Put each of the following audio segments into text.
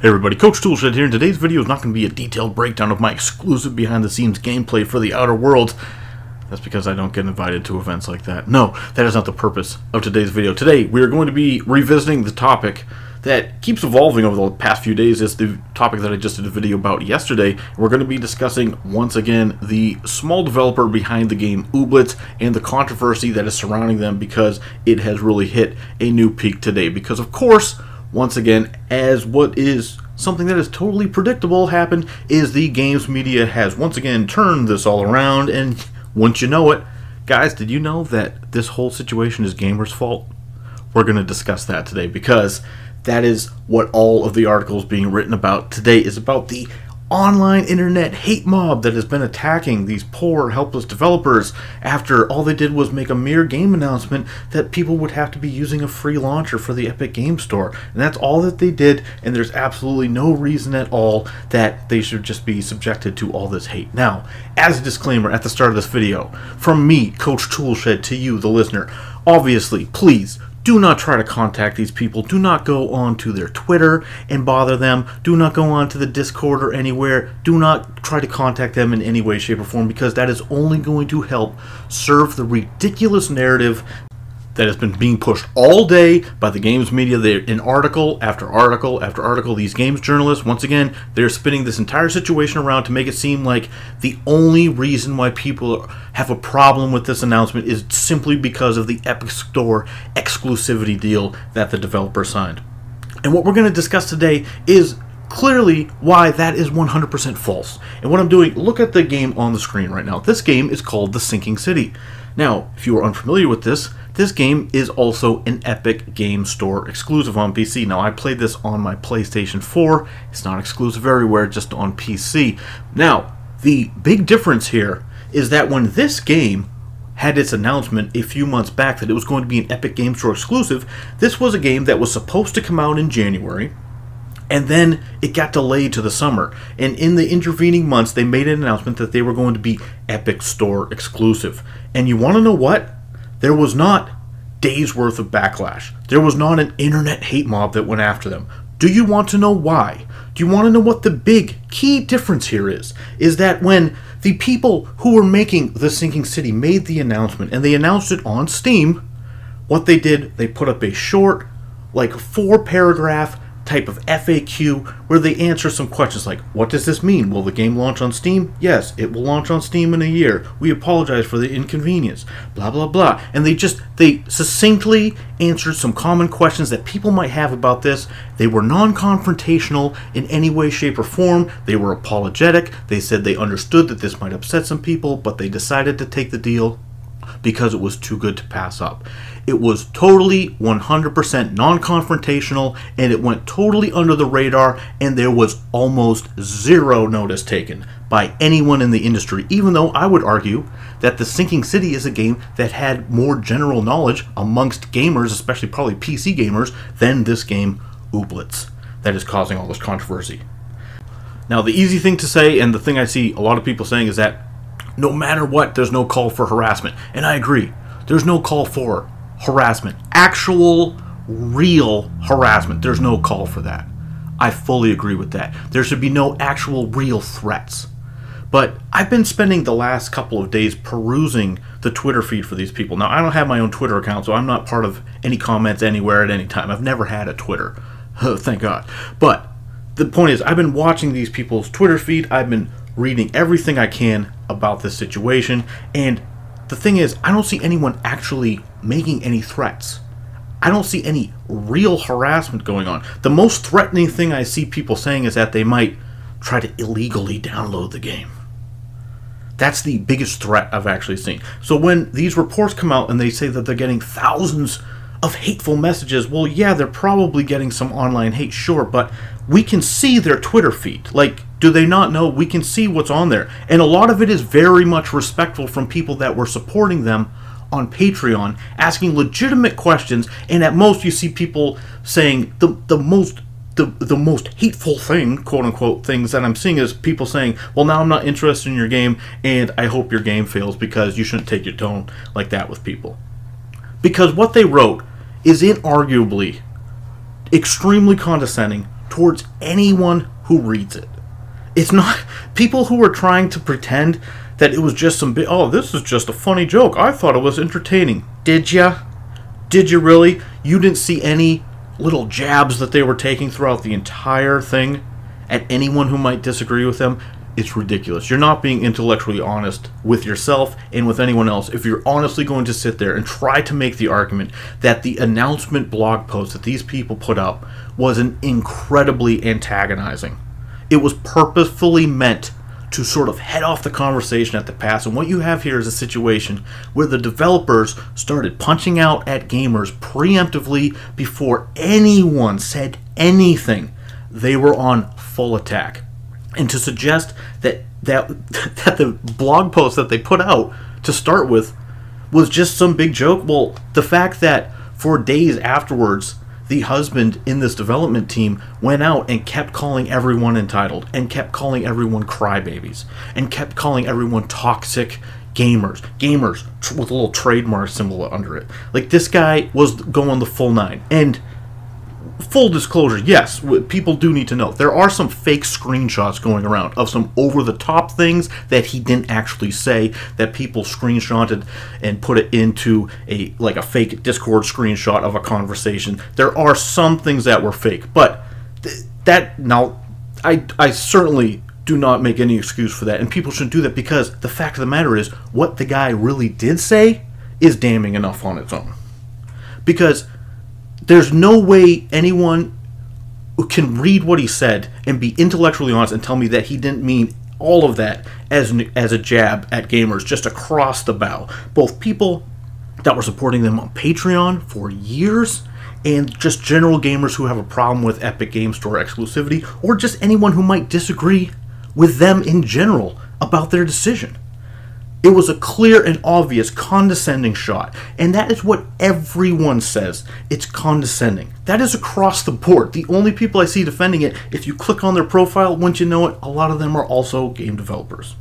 Hey everybody, Coach Toolshed here, and today's video is not going to be a detailed breakdown of my exclusive behind-the-scenes gameplay for the Outer Worlds. That's because I don't get invited to events like that. No, that is not the purpose of today's video. Today, we are going to be revisiting the topic that keeps evolving over the past few days. It's the topic that I just did a video about yesterday. We're going to be discussing, once again, the small developer behind the game Ooblets and the controversy that is surrounding them because it has really hit a new peak today. Because, of course, once again, as what is something that is totally predictable happened, is the games media has once again turned this all around, and once you know it, guys, did you know that this whole situation is gamers' fault? We're going to discuss that today because that is what all of the articles being written about today is about. The online internet hate mob that has been attacking these poor, helpless developers after all they did was make a mere game announcement that people would have to be using a free launcher for the Epic Game Store. And that's all that they did, and there's absolutely no reason at all that they should just be subjected to all this hate. Now, as a disclaimer at the start of this video, from me, Coach Toolshed, to you, the listener, obviously, please, do not try to contact these people. Do not go on to their Twitter and bother them. Do not go on to the Discord or anywhere. Do not try to contact them in any way, shape, or form, because that is only going to help serve the ridiculous narrative that has been being pushed all day by the games media. They're in article after article after article. These games journalists, once again, they're spinning this entire situation around to make it seem like the only reason why people have a problem with this announcement is simply because of the Epic Store exclusivity deal that the developer signed. And what we're going to discuss today is clearly why that is 100% false. And what I'm doing, look at the game on the screen right now. This game is called The Sinking City. Now, if you are unfamiliar with this game is also an Epic Game Store exclusive on PC. Now, I played this on my PlayStation 4. It's not exclusive everywhere, just on PC. Now, the big difference here is that when this game had its announcement a few months back that it was going to be an Epic Game Store exclusive, this was a game that was supposed to come out in January, and then it got delayed to the summer. And in the intervening months, they made an announcement that they were going to be Epic Store exclusive. And you want to know what? There was not days worth of backlash. There was not an internet hate mob that went after them. Do you want to know why? Do you want to know what the big key difference here is? Is that when the people who were making The Sinking City made the announcement, and they announced it on Steam, what they did, they put up a short, like 4-paragraph type of FAQ where they answer some questions like, what does this mean? Will the game launch on Steam? Yes, it will launch on Steam in a year. We apologize for the inconvenience. Blah, blah, blah. And they succinctly answered some common questions that people might have about this. They were non-confrontational in any way, shape, or form. They were apologetic. They said they understood that this might upset some people, but they decided to take the deal because it was too good to pass up. It was totally 100% non-confrontational, and it went totally under the radar, and there was almost zero notice taken by anyone in the industry, even though I would argue that The Sinking City is a game that had more general knowledge amongst gamers, especially probably PC gamers, than this game, Ooblets, that is causing all this controversy. Now, the easy thing to say, and the thing I see a lot of people saying, is that no matter what, there's no call for harassment. And I agree. There's no call for harassment. Actual, real harassment. There's no call for that. I fully agree with that. There should be no actual, real threats. But I've been spending the last couple of days perusing the Twitter feed for these people. Now, I don't have my own Twitter account, so I'm not part of any comments anywhere at any time. I've never had a Twitter. Oh, thank God. But the point is, I've been watching these people's Twitter feed. I've been reading everything I can about this situation, and the thing is, I don't see anyone actually making any threats. I don't see any real harassment going on. The most threatening thing I see people saying is that they might try to illegally download the game. That's the biggest threat I've actually seen. So when these reports come out and they say that they're getting thousands of hateful messages, well, yeah, they're probably getting some online hate, sure, but we can see their Twitter feed. Like, do they not know? We can see what's on there. And a lot of it is very much respectful from people that were supporting them on Patreon, asking legitimate questions, and at most you see people saying the most hateful thing, quote-unquote, things that I'm seeing is people saying, well, now I'm not interested in your game, and I hope your game fails because you shouldn't take your tone like that with people. Because what they wrote is inarguably extremely condescending, towards anyone who reads it. It's not people who are trying to pretend that it was just some big, oh, this is just a funny joke. I thought it was entertaining. Did ya? Did you really? You didn't see any little jabs that they were taking throughout the entire thing at anyone who might disagree with them? It's ridiculous. You're not being intellectually honest with yourself and with anyone else if you're honestly going to sit there and try to make the argument that the announcement blog post that these people put up was an incredibly antagonizing. It was purposefully meant to sort of head off the conversation at the pass, and what you have here is a situation where the developers started punching out at gamers preemptively before anyone said anything. They were on full attack. And to suggest that the blog post that they put out to start with was just some big joke, well, the fact that for days afterwards the husband in this development team went out and kept calling everyone entitled, and kept calling everyone crybabies, and kept calling everyone toxic gamers with a little trademark symbol under it. Like, this guy was going the full nine. And full disclosure, yes, people do need to know there are some fake screenshots going around of some over-the-top things that he didn't actually say, that people screenshotted and put it into a fake Discord screenshot of a conversation. There are some things that were fake, but I certainly do not make any excuse for that, and people shouldn't do that, because the fact of the matter is, what the guy really did say is damning enough on its own. Because there's no way anyone can read what he said and be intellectually honest and tell me that he didn't mean all of that as a jab at gamers just across the bow. Both people that were supporting them on Patreon for years, and just general gamers who have a problem with Epic Game Store exclusivity, or just anyone who might disagree with them in general about their decision. It was a clear and obvious condescending shot, and that is what everyone says. It's condescending. That is across the board. The only people I see defending it, if you click on their profile, once you know it, a lot of them are also game developers.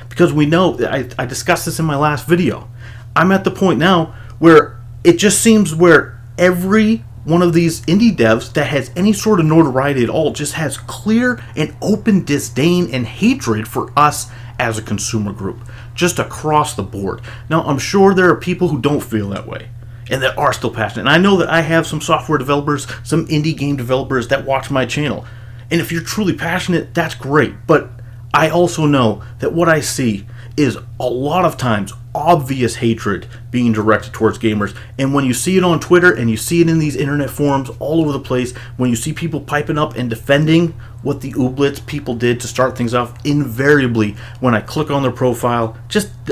Because we know, I discussed this in my last video, I'm at the point now where it just seems where every one of these indie devs that has any sort of notoriety at all just has clear and open disdain and hatred for us as a consumer group, just across the board. Now, I'm sure there are people who don't feel that way, and that are still passionate. And I know that I have some software developers, some indie game developers that watch my channel. And if you're truly passionate, that's great. But I also know that what I see is a lot of times obvious hatred being directed towards gamers. And when you see it on Twitter, and you see it in these internet forums all over the place, when you see people piping up and defending what the Ooblets people did to start things off, invariably, when I click on their profile,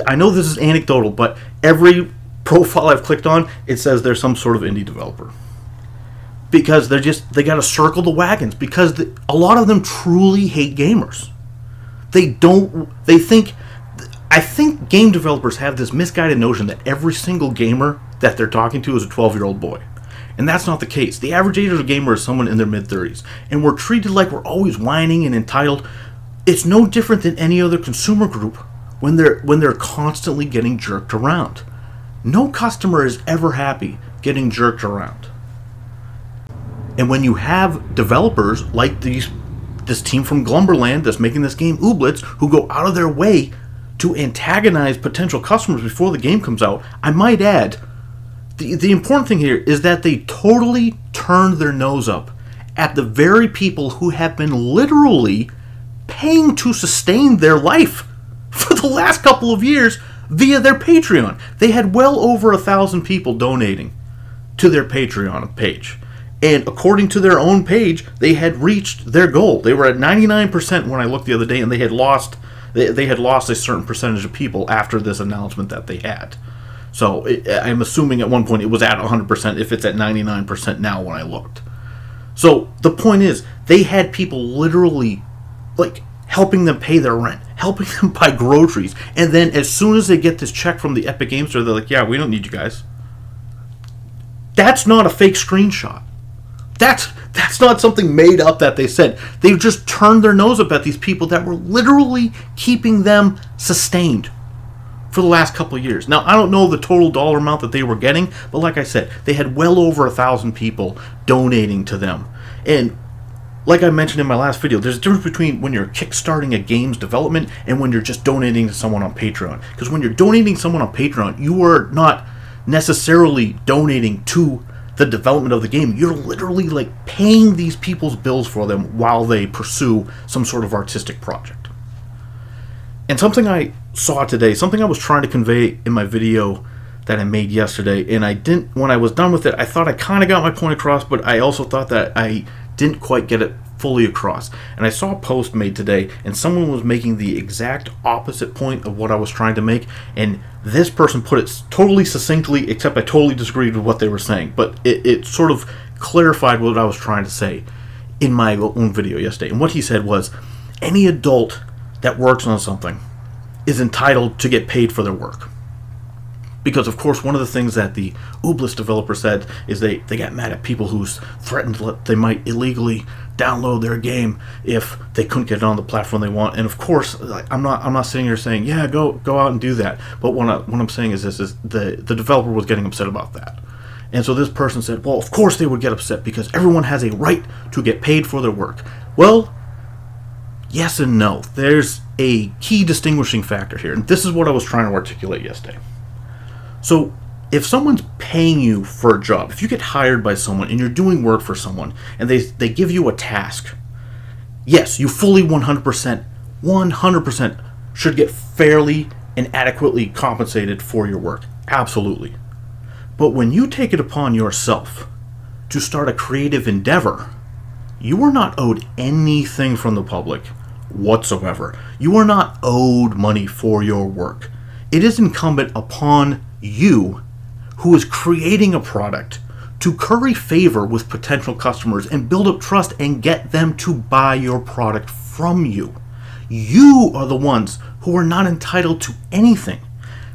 I know this is anecdotal, but every profile I've clicked on, it says there's some sort of indie developer. Because they got to circle the wagons, because a lot of them truly hate gamers. I think game developers have this misguided notion that every single gamer that they're talking to is a 12-year-old boy. And that's not the case. The average age of a gamer is someone in their mid-30s. And we're treated like we're always whining and entitled. It's no different than any other consumer group when they're constantly getting jerked around. No customer is ever happy getting jerked around. And when you have developers like this team from Glumberland that's making this game, Ooblets, who go out of their way to antagonize potential customers before the game comes out, I might add, the important thing here is that they totally turned their nose up at the very people who have been literally paying to sustain their life for the last couple of years via their Patreon. They had well over 1,000 people donating to their Patreon page. And according to their own page, they had reached their goal. They were at 99% when I looked the other day, and they had lost a certain percentage of people after this announcement that they had. So I'm assuming at one point it was at 100%, if it's at 99% now when I looked. So the point is, they had people literally helping them pay their rent, helping them buy groceries, and then as soon as they get this check from the Epic Game Store, they're like, yeah, we don't need you guys. That's not a fake screenshot. That's not something made up that they said. They've just turned their nose up at these people that were literally keeping them sustained for the last couple of years. Now, I don't know the total dollar amount that they were getting, but like I said, they had well over 1,000 people donating to them. And like I mentioned in my last video, there's a difference between when you're kickstarting a game's development and when you're just donating to someone on Patreon. Because when you're donating to someone on Patreon, you are not necessarily donating to the development of the game. You're literally like paying these people's bills for them while they pursue some sort of artistic project. And something I saw today, something I was trying to convey in my video that I made yesterday, and I didn't, when I was done with it, I thought I kind of got my point across, but I also thought that I didn't quite get it fully across. And I saw a post made today, and someone was making the exact opposite point of what I was trying to make, and this person put it totally succinctly, except I totally disagreed with what they were saying, but it sort of clarified what I was trying to say in my own video yesterday. And what he said was, any adult that works on something is entitled to get paid for their work. Because, of course, one of the things that the Ooblets developer said is they got mad at people who threatened that they might illegally download their game if they couldn't get it on the platform they want. And, of course, I'm not sitting here saying, yeah, go out and do that. But what I'm saying is this, is the developer was getting upset about that. And so this person said, well, of course they would get upset because everyone has a right to get paid for their work. Well, yes and no. There's a key distinguishing factor here. And this is what I was trying to articulate yesterday. So, if someone's paying you for a job, if you get hired by someone and you're doing work for someone and they give you a task, yes, you fully 100% should get fairly and adequately compensated for your work. Absolutely. But when you take it upon yourself to start a creative endeavor, you are not owed anything from the public whatsoever. You are not owed money for your work. It is incumbent upon you, who is creating a product, to curry favor with potential customers and build up trust and get them to buy your product from you. You are the ones who are not entitled to anything.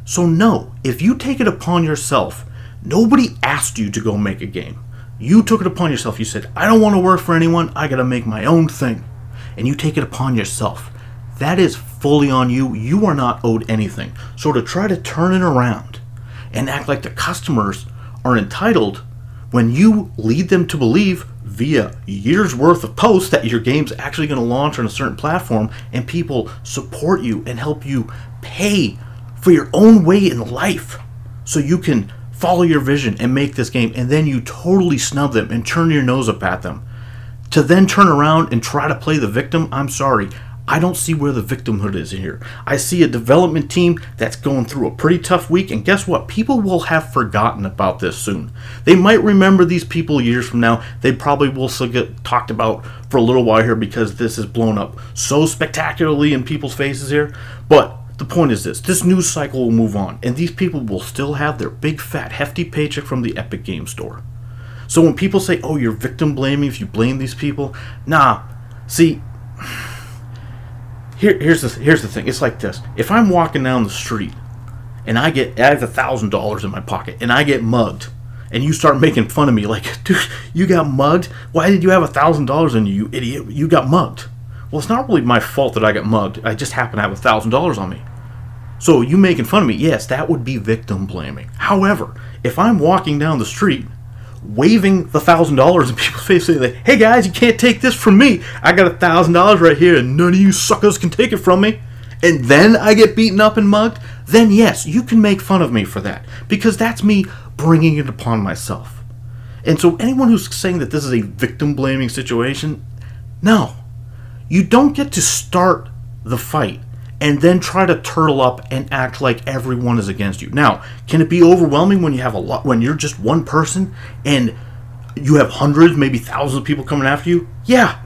So no, if you take it upon yourself, nobody asked you to go make a game. You took it upon yourself. You said, I don't want to work for anyone, I gotta make my own thing. And you take it upon yourself. That is fully on you. You are not owed anything. So to try to turn it around and act like the customers are entitled when you lead them to believe via years worth of posts that your game's actually going to launch on a certain platform and people support you and help you pay for your own way in life so you can follow your vision and make this game, and then you totally snub them and turn your nose up at them to then turn around and try to play the victim. I'm sorry, I don't see where the victimhood is here. I see a development team that's going through a pretty tough week, and guess what? People will have forgotten about this soon. They might remember these people years from now. They probably will still get talked about for a little while here because this is blown up so spectacularly in people's faces here. But the point is this news cycle will move on, and these people will still have their big, fat, hefty paycheck from the Epic Game Store. So when people say, oh, you're victim blaming if you blame these people, nah, see, Here's the thing. It's like this. If I'm walking down the street and I have $1,000 in my pocket and I get mugged, and you start making fun of me like, dude, you got mugged? Why did you have $1,000 on you, you idiot? You got mugged. Well, it's not really my fault that I got mugged. I just happen to have $1,000 on me. So you making fun of me, yes, that would be victim blaming. However, if I'm walking down the street waving the $1,000 in people's face saying that, hey guys, you can't take this from me, I got $1,000 right here and none of you suckers can take it from me, and then I get beaten up and mugged, then yes, you can make fun of me for that, because that's me bringing it upon myself. And so anyone who's saying that this is a victim blaming situation, no, you don't get to start the fight and then try to turtle up and act like everyone is against you. Now, can it be overwhelming when you have when you're just one person and you have hundreds, maybe thousands of people coming after you? Yeah,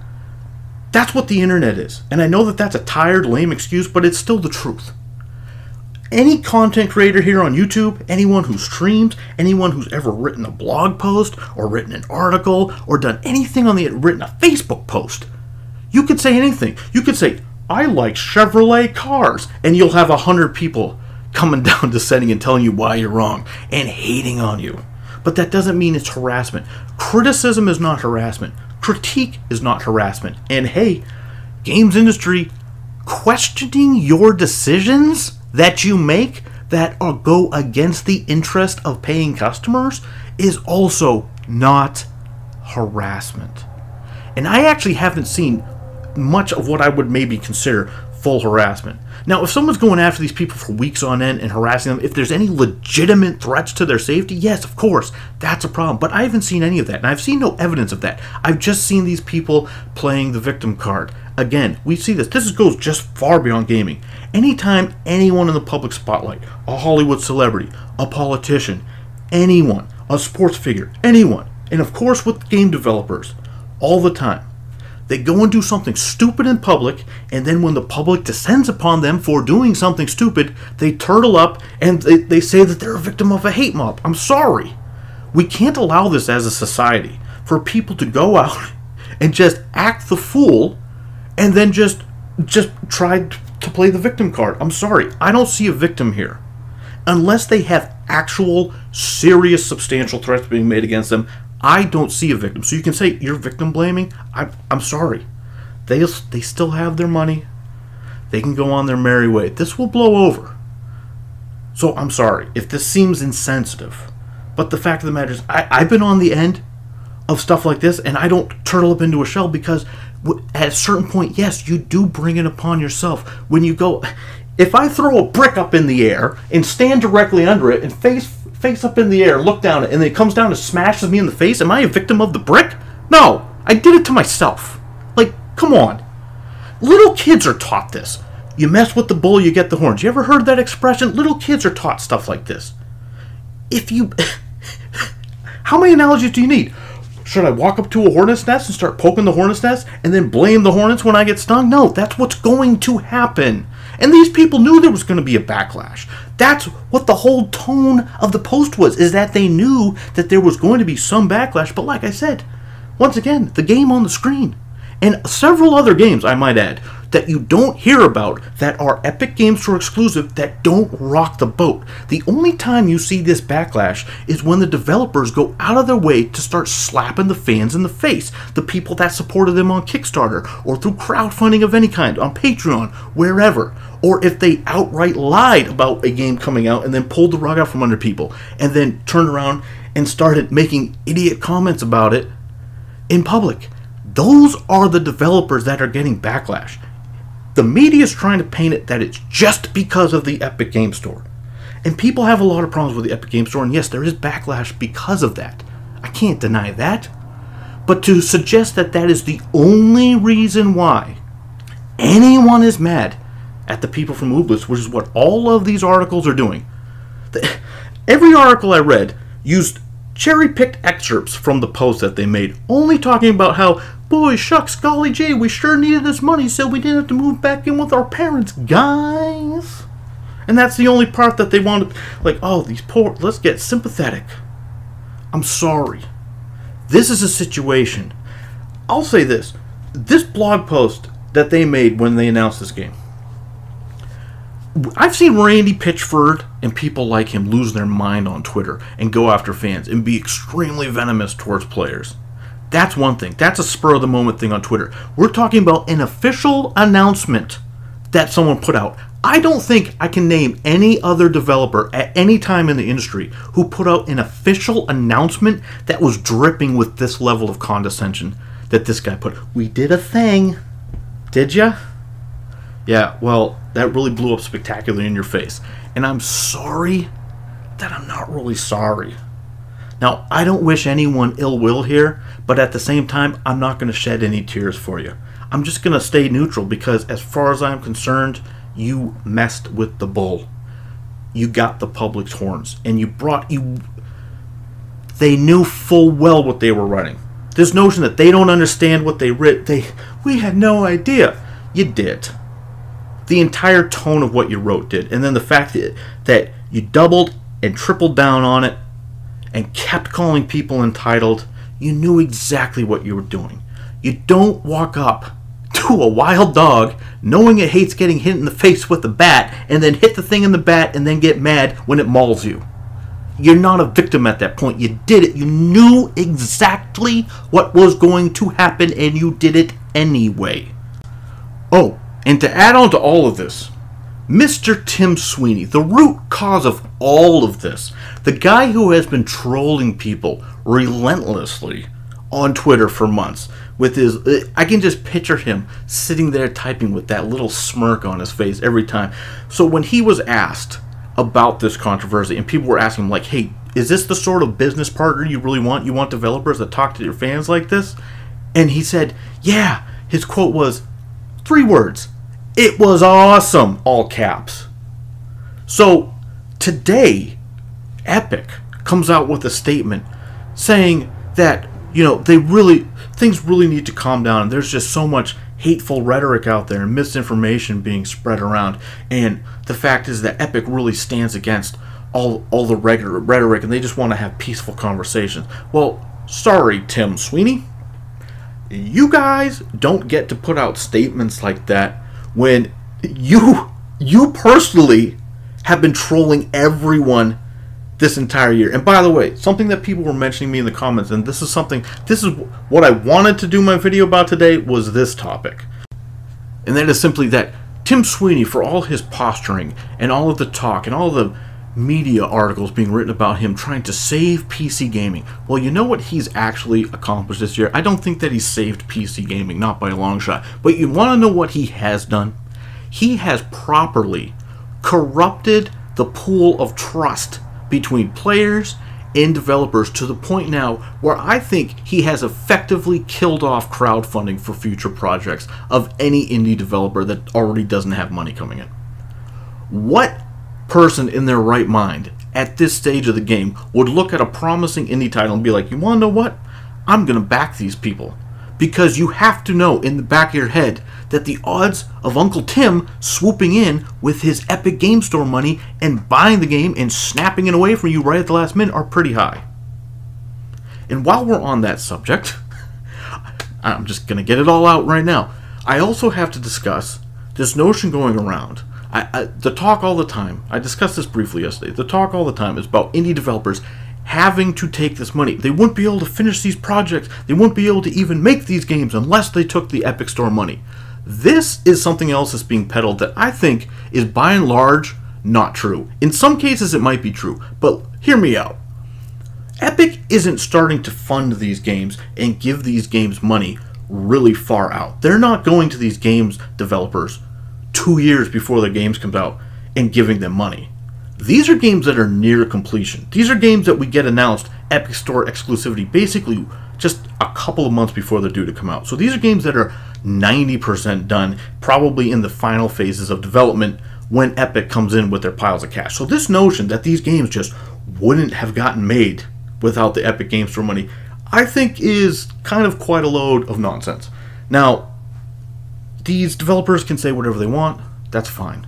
that's what the internet is. And I know that that's a tired, lame excuse, but it's still the truth. Any content creator here on YouTube, anyone who streams, anyone who's ever written a blog post or written an article or done anything on written a Facebook post, you could say anything. You could say, I like Chevrolet cars, and you'll have 100 people coming down descending and telling you why you're wrong and hating on you. But that doesn't mean it's harassment. Criticism is not harassment. Critique is not harassment. And hey, games industry, questioning your decisions that you make that go against the interest of paying customers is also not harassment. And I actually haven't seen much of what I would maybe consider full harassment. Now, if someone's going after these people for weeks on end and harassing them, if there's any legitimate threats to their safety, yes, of course, that's a problem. But I haven't seen any of that, and I've seen no evidence of that. I've just seen these people playing the victim card. Again, we see this. This goes just far beyond gaming. Anytime anyone in the public spotlight, a Hollywood celebrity, a politician, anyone, a sports figure, anyone, and of course with game developers, all the time, they go and do something stupid in public, and then when the public descends upon them for doing something stupid, they turtle up and they say that they're a victim of a hate mob. I'm sorry. We can't allow this as a society for people to go out and just act the fool and then just try to play the victim card. I'm sorry. I don't see a victim here. Unless they have actual, serious, substantial threats being made against them, I don't see a victim. So you can say you're victim blaming. I'm sorry. They still have their money. They can go on their merry way. This will blow over. So I'm sorry if this seems insensitive. But the fact of the matter is, I've been on the end of stuff like this, and I don't turtle up into a shell because at a certain point, yes, you do bring it upon yourself. When you go, if I throw a brick up in the air and stand directly under it and face up in the air, look down, and then it comes down and smashes me in the face, am I a victim of the brick? No, I did it to myself. Like, come on. Little kids are taught this. You mess with the bull, you get the horns. You ever heard that expression? Little kids are taught stuff like this. If you... How many analogies do you need? Should I walk up to a hornet's nest and start poking the hornet's nest and then blame the hornets when I get stung? No, that's what's going to happen. And these people knew there was going to be a backlash. That's what the whole tone of the post was, is that they knew that there was going to be some backlash. But like I said, once again, the game on the screen, and several other games, I might add, that you don't hear about that are Epic Games Store exclusive that don't rock the boat. The only time you see this backlash is when the developers go out of their way to start slapping the fans in the face, the people that supported them on Kickstarter or through crowdfunding of any kind, on Patreon, wherever. Or if they outright lied about a game coming out and then pulled the rug out from under people and then turned around and started making idiot comments about it in public. Those are the developers that are getting backlash. The media is trying to paint it that it's just because of the Epic Game Store. And people have a lot of problems with the Epic Game Store, and yes, there is backlash because of that. I can't deny that. But to suggest that that is the only reason why anyone is mad at the people from Ooblets, which is what all of these articles are doing. Every article I read used cherry-picked excerpts from the post that they made, only talking about how, boy, shucks, golly gee, we sure needed this money so we didn't have to move back in with our parents, guys. And that's the only part that they wanted, like, oh, these poor, let's get sympathetic. I'm sorry. This is a situation. I'll say this. This blog post that they made when they announced this game, I've seen Randy Pitchford and people like him lose their mind on Twitter and go after fans and be extremely venomous towards players. That's one thing. That's a spur-of-the-moment thing on Twitter. We're talking about an official announcement that someone put out. I don't think I can name any other developer at any time in the industry who put out an official announcement that was dripping with this level of condescension that this guy put. We did a thing. Did ya? Yeah, well, that really blew up spectacularly in your face. And I'm sorry that I'm not really sorry. Now, I don't wish anyone ill will here, but at the same time, I'm not going to shed any tears for you. I'm just going to stay neutral because as far as I'm concerned, you messed with the bull. You got the public's horns. And they knew full well what they were writing. This notion that they don't understand what they writ, we had no idea. You did. The entire tone of what you wrote did. And then the fact that you doubled and tripled down on it and kept calling people entitled, you knew exactly what you were doing. You don't walk up to a wild dog knowing it hates getting hit in the face with a bat and then hit the thing in the bat and then get mad when it mauls you. You're not a victim at that point. You did it. You knew exactly what was going to happen and you did it anyway. Oh, and to add on to all of this, Mr. Tim Sweeney, the root cause of all of this, the guy who has been trolling people relentlessly on Twitter for months, with his, I can just picture him sitting there typing with that little smirk on his face every time. So when he was asked about this controversy, and people were asking him like, hey, is this the sort of business partner you really want? You want developers that talk to your fans like this? And he said, yeah. His quote was 3 words. It was awesome, all caps. So today, Epic comes out with a statement saying that, you know, things really need to calm down, and there's just so much hateful rhetoric out there and misinformation being spread around, and the fact is that Epic really stands against all the rhetoric, and they just want to have peaceful conversations. Well, sorry, Tim Sweeney, you guys don't get to put out statements like that when you personally have been trolling everyone this entire year. And by the way, something that people were mentioning me in the comments, and this is what I wanted to do my video about today, was this topic. And that is simply that Tim Sweeney, for all his posturing and all of the talk and all the media articles being written about him trying to save PC gaming, well, you know what he's actually accomplished this year? I don't think that he's saved PC gaming, not by a long shot. But you want to know what he has done? He has properly corrupted the pool of trust between players and developers to the point now where I think he has effectively killed off crowdfunding for future projects of any indie developer that already doesn't have money coming in. What person in their right mind at this stage of the game would look at a promising indie title and be like, you want to know what? I'm going to back these people. Because you have to know in the back of your head that the odds of Uncle Tim swooping in with his Epic Game Store money and buying the game and snapping it away from you right at the last minute are pretty high. And while we're on that subject, I'm just going to get it all out right now. I also have to discuss this notion going around. The talk all the time, I discussed this briefly yesterday, the talk all the time is about indie developers having to take this money. They wouldn't be able to finish these projects. They wouldn't be able to even make these games unless they took the Epic Store money. This is something else that's being peddled that I think is by and large not true. In some cases it might be true, but hear me out. Epic isn't starting to fund these games and give these games money really far out. They're not going to these games developers 2 years before their games come out and giving them money. These are games that are near completion. These are games that we get announced Epic Store exclusivity basically just a couple of months before they're due to come out. So these are games that are 90% done, probably in the final phases of development when Epic comes in with their piles of cash. So this notion that these games just wouldn't have gotten made without the Epic Game Store money, I think is kind of quite a load of nonsense. Now, these developers can say whatever they want, that's fine.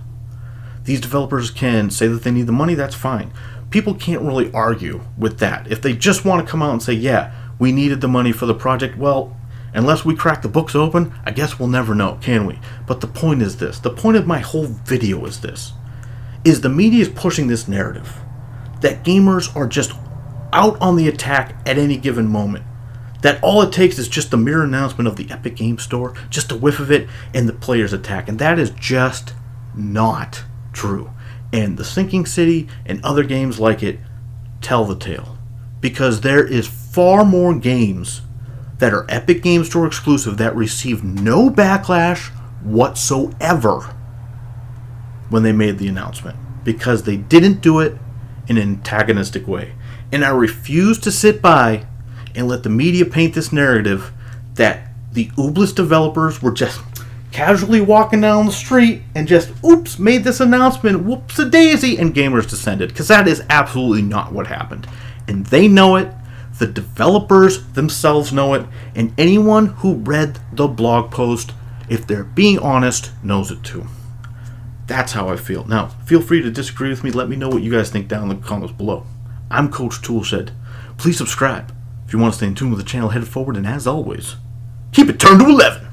These developers can say that they need the money, that's fine. People can't really argue with that. If they just want to come out and say, yeah, we needed the money for the project, well, unless we crack the books open, I guess we'll never know, can we? But the point is this. The point of my whole video is this. Is the media is pushing this narrative that gamers are just out on the attack at any given moment. That all it takes is just the mere announcement of the Epic Game Store, just a whiff of it, and the players attack. And that is just not true. And The Sinking City and other games like it tell the tale. Because there is far more games that are Epic Game Store exclusive that receive no backlash whatsoever when they made the announcement. Because they didn't do it in an antagonistic way. And I refuse to sit by and let the media paint this narrative that the Ooblets developers were just casually walking down the street and just, oops, made this announcement, whoops-a-daisy, and gamers descended. Because that is absolutely not what happened. And they know it, the developers themselves know it, and anyone who read the blog post, if they're being honest, knows it too. That's how I feel. Now, feel free to disagree with me. Let me know what you guys think down in the comments below. I'm Coach Toolshed. Please subscribe. If you want to stay in tune with the channel, head forward, and as always, keep it turned to 11.